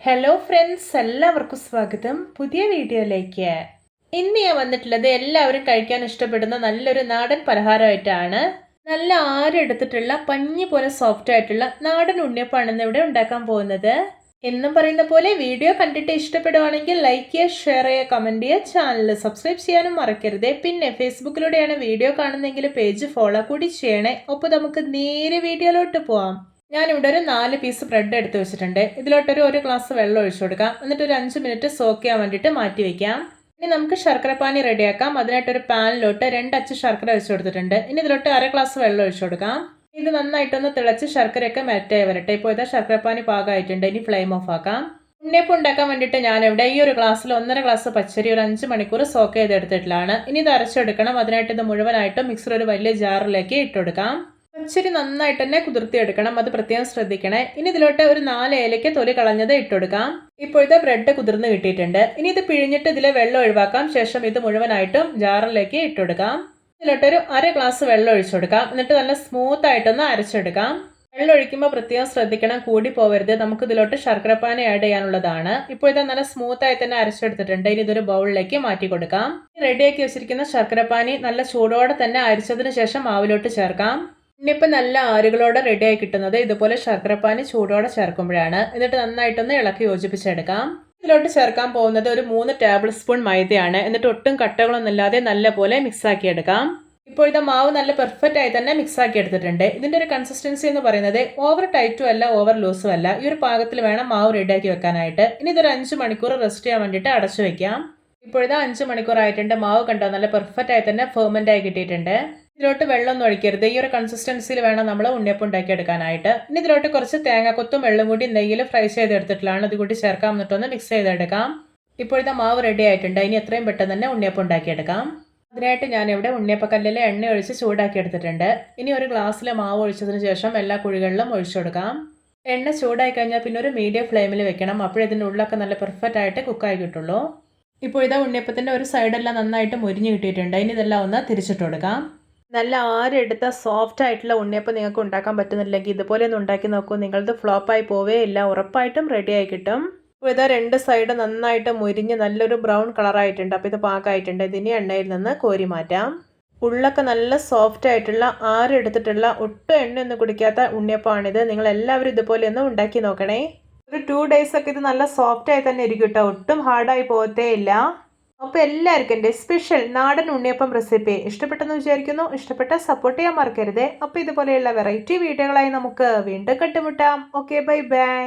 Hello friends, എല്ലാവർക്കും സ്വാഗതം പുതിയ വീഡിയോയിലേക്ക്. ഇന്ന് ഞാൻ വന്നിട്ടുള്ളത് എല്ലാവരും കഴിക്കാൻ ഇഷ്ടപ്പെടുന്ന നല്ലൊരു നാടൻ പലഹാരമായിട്ടാണ്. നല്ല ആരെടുത്തിട്ടുള്ള പഞ്ഞി പോലെ സോഫ്റ്റ് ആയിട്ടുള്ള നാടൻ ഉണ്ണിയപ്പമാണ് ഇന്ന് ഇവിടെ ഉണ്ടാക്കാൻ പോകുന്നത്. എന്നും പറയുന്ന പോലെ വീഡിയോ കണ്ടിട്ട് ഇഷ്ടപ്പെടുവാണെങ്കിൽ ലൈക്ക് ചെയ്യുക, ഷെയർ ചെയ്യുക, കമൻറ്റ് ചെയ്യുക, ചാനൽ സബ്സ്ക്രൈബ് ചെയ്യാനും മറക്കരുത്. പിന്നെ ഫേസ്ബുക്കിലൂടെയാണ് വീഡിയോ കാണുന്നതെങ്കിൽ പേജ് ഫോളോ കൂടി ചെയ്യണേ. അപ്പോൾ നമുക്ക് നേരെ വീഡിയോയിലോട്ട് പോവാം. ഞാനിവിടെ ഒരു 4 പീസ് ബ്രെഡ് എടുത്ത് വെച്ചിട്ടുണ്ട്. ഇതിലോട്ടൊരു 1 ഗ്ലാസ് വെള്ളം ഒഴിച്ചു കൊടുക്കാം. എന്നിട്ട് ഒരു 5 മിനിറ്റ് സോക്ക് ചെയ്യാൻ വേണ്ടിയിട്ട് മാറ്റി വയ്ക്കാം. ഇനി നമുക്ക് ശർക്കരപ്പാനി റെഡിയാക്കാം. അതിനായിട്ടൊരു പാനിലോട്ട് 2 അച്ച് ശർക്കര വെച്ച് കൊടുത്തിട്ടുണ്ട്. ഇനി ഇതിലോട്ട് 1/2 ഗ്ലാസ് വെള്ളം ഒഴിച്ചു കൊടുക്കാം. ഇത് നന്നായിട്ടൊന്ന് തിളച്ച് ശർക്കരയൊക്കെ മെൽറ്റായി വരട്ടെ. ഇപ്പോൾ ഇതാ ശർക്കരപ്പാനി പാകമായിട്ടുണ്ട്. ഇനി ഫ്ലെയിം ഓഫ് ആക്കാം. ഉണ്ണിയപ്പം ഉണ്ടാക്കാൻ വേണ്ടിയിട്ട് ഞാനിവിടെ ഈ ഒരു ഗ്ലാസ്സിൽ 1.5 ഗ്ലാസ് പച്ചരി ഒരു 5 മണിക്കൂർ സോക്ക് ചെയ്തെടുത്തിട്ടുള്ളതാണ്. ഇനി ഇത് അരച്ചെടുക്കണം. അതിനായിട്ട് ഇത് മുഴുവനായിട്ട് മിക്സർ ഒരു വലിയ ജാറിലേക്ക് ഇട്ടുകൊടുക്കാം. പച്ചരി നന്നായിട്ട് തന്നെ കുതിർത്തിയെടുക്കണം, അത് പ്രത്യേകം ശ്രദ്ധിക്കണേ. ഇനി ഇതിലോട്ട് ഒരു 4 ഏലയ്ക്ക തൊലി കളഞ്ഞത് ഇട്ടുകൊടുക്കാം. ഇപ്പോഴത്തെ ബ്രെഡ് കുതിർന്ന് കിട്ടിയിട്ടുണ്ട്. ഇനി ഇത് പിഴിഞ്ഞിട്ട് ഇതിലെ വെള്ളം ഒഴിവാക്കാം. ശേഷം ഇത് മുഴുവനായിട്ടും ജാറിലേക്ക് ഇട്ടുകൊടുക്കാം. ഇതിലോട്ടൊരു 1/2 ഗ്ലാസ് വെള്ളം ഒഴിച്ചു കൊടുക്കാം. എന്നിട്ട് നല്ല സ്മൂത്ത് ആയിട്ടൊന്ന് അരച്ചെടുക്കാം. വെള്ളം ഒഴിക്കുമ്പോൾ പ്രത്യേകം ശ്രദ്ധിക്കണം, കൂടി പോവരുത്. നമുക്ക് ഇതിലോട്ട് ശർക്കരപ്പാനി ആഡ് ചെയ്യാനുള്ളതാണ്. ഇപ്പോൾ ഇത് നല്ല സ്മൂത്ത് ആയി തന്നെ അരച്ചെടുത്തിട്ടുണ്ട്. ഇനി ഇതൊരു ബൗളിലേക്ക് മാറ്റി കൊടുക്കാം. റെഡിയാക്കി വെച്ചിരിക്കുന്ന ശർക്കരപ്പാനി നല്ല ചൂടോടെ തന്നെ അരിച്ചതിന് ശേഷം മാവിലോട്ട് ചേർക്കാം. ഉണ്ണിയപ്പം നല്ല ആരുകളോടെ റെഡിയായി കിട്ടുന്നത് ഇതുപോലെ ശർക്കരപ്പാനി ചൂടോടെ ചേർക്കുമ്പോഴാണ്. എന്നിട്ട് നന്നായിട്ടൊന്ന് ഇളക്കി യോജിപ്പിച്ചെടുക്കാം. ഇതിലോട്ട് ചേർക്കാൻ പോകുന്നത് ഒരു 3 ടേബിൾ സ്പൂൺ മൈദയാണ്. എന്നിട്ട് ഒട്ടും കട്ടകളൊന്നും ഇല്ലാതെ നല്ലപോലെ മിക്സ് ആക്കി എടുക്കാം. ഇപ്പോൾ ഇത് മാവ് നല്ല പെർഫെക്റ്റ് ആയി തന്നെ മിക്സ് ആക്കി എടുത്തിട്ടുണ്ട്. ഇതിന്റെ ഒരു കൺസിസ്റ്റൻസി എന്ന് പറയുന്നത് ഓവർ ടൈറ്റും അല്ല ഓവർ ലൂസും അല്ല. ഈ ഒരു പാകത്തിൽ വേണം മാവ് റെഡിയാക്കി വെക്കാനായിട്ട്. ഇനി ഇതൊരു 5 മണിക്കൂർ റെസ്റ്റ് ചെയ്യാൻ വേണ്ടിയിട്ട് അടച്ചു വെക്കാം. ഇപ്പോഴിതാ 5 മണിക്കൂർ ആയിട്ടുണ്ട്. മാവ് കണ്ടോ നല്ല പെർഫെക്റ്റ് ആയി തന്നെ ഫെർമെന്റ് ആയി കിട്ടിയിട്ടുണ്ട്. ഇതിലോട്ട് വെള്ളമൊന്നും ഒഴിക്കരുത്. ഈ ഒരു കൺസിസ്റ്റൻസിയിൽ വേണം നമ്മൾ ഉണ്ണിയപ്പം ഉണ്ടാക്കി എടുക്കാനായിട്ട്. ഇനി ഇതിലോട്ട് കുറച്ച് തേങ്ങാക്കൊത്തും വെള്ളം കൂടി നെയ്യിൽ ഫ്രൈ ചെയ്തെടുത്തിട്ടുള്ളതാണ്. ഇത് കൂടി ചേർക്കാം. എന്നിട്ടൊന്ന് മിക്സ് ചെയ്തെടുക്കാം. ഇപ്പോഴത്തെ മാവ് റെഡി ആയിട്ടുണ്ട്. ഇനി എത്രയും പെട്ടെന്ന് തന്നെ ഉണ്ണിയപ്പം ഉണ്ടാക്കിയെടുക്കാം. അതിനായിട്ട് ഞാനിവിടെ ഉണ്ണിയപ്പക്കല്ലിൽ എണ്ണ ഒഴിച്ച് ചൂടാക്കി എടുത്തിട്ടുണ്ട്. ഇനി ഒരു ഗ്ലാസ്സിലെ മാവ് ഒഴിച്ചതിന് ശേഷം എല്ലാ കുഴികളിലും ഒഴിച്ചു കൊടുക്കാം. എണ്ണ ചൂടായി കഴിഞ്ഞാൽ പിന്നെ ഒരു മീഡിയം ഫ്ലെയിമിൽ വെക്കണം. അപ്പോഴതിൻ്റെ ഉള്ളൊക്കെ നല്ല പെർഫെക്റ്റ് ആയിട്ട് കുക്കായി കിട്ടുള്ളൂ. ഇപ്പോൾ ഇതാ ഉണ്ണിയപ്പത്തിൻ്റെ ഒരു സൈഡെല്ലാം നന്നായിട്ട് മുരിഞ്ഞ് കിട്ടിയിട്ടുണ്ട്. ഇനി ഇതെല്ലാം ഒന്ന് തിരിച്ചിട്ട് കൊടുക്കാം. നല്ല ആരെടുത്ത സോഫ്റ്റ് ആയിട്ടുള്ള ഉണ്ണിയപ്പം നിങ്ങൾക്ക് ഉണ്ടാക്കാൻ പറ്റുന്നില്ലെങ്കിൽ ഇതുപോലെ ഒന്ന് ഉണ്ടാക്കി നോക്കൂ. നിങ്ങളത് ഫ്ലോപ്പായി പോവേ ഇല്ല, ഉറപ്പായിട്ടും റെഡി ആയി കിട്ടും. അപ്പോൾ ഇതാ 2 സൈഡ് നന്നായിട്ട് മുരിഞ്ഞ് നല്ലൊരു ബ്രൗൺ കളറായിട്ടുണ്ട്. അപ്പോൾ ഇത് പാകമായിട്ടുണ്ട്. ഇതിനി എണ്ണയിൽ നിന്ന് കോരി മാറ്റാം. ഉള്ളൊക്കെ നല്ല സോഫ്റ്റ് ആയിട്ടുള്ള ആരെടുത്തിട്ടുള്ള ഒട്ടും എണ്ണയൊന്നും കുടിക്കാത്ത ഉണ്ണിയപ്പമാണിത്. നിങ്ങൾ എല്ലാവരും ഇതുപോലെ ഒന്ന് ഉണ്ടാക്കി നോക്കണേ. ഒരു 2 days ഒക്കെ ഇത് നല്ല സോഫ്റ്റ് ആയി തന്നെ ഇരിക്കും കേട്ടോ. ഒട്ടും ഹാർഡായി പോകത്തേ ഇല്ല. അപ്പോൾ എല്ലാവർക്കും എൻ്റെ സ്പെഷ്യൽ നാടൻ ഉണ്ണിയപ്പം റെസിപ്പി ഇഷ്ടപ്പെട്ടെന്ന് വിചാരിക്കുന്നു. ഇഷ്ടപ്പെട്ടാൽ സപ്പോർട്ട് ചെയ്യാൻ മറക്കരുത്. അപ്പോൾ ഇതുപോലെയുള്ള വെറൈറ്റി വീഡിയോകളായി നമുക്ക് വീണ്ടും കണ്ടുമുട്ടാം. Okay, bye bye.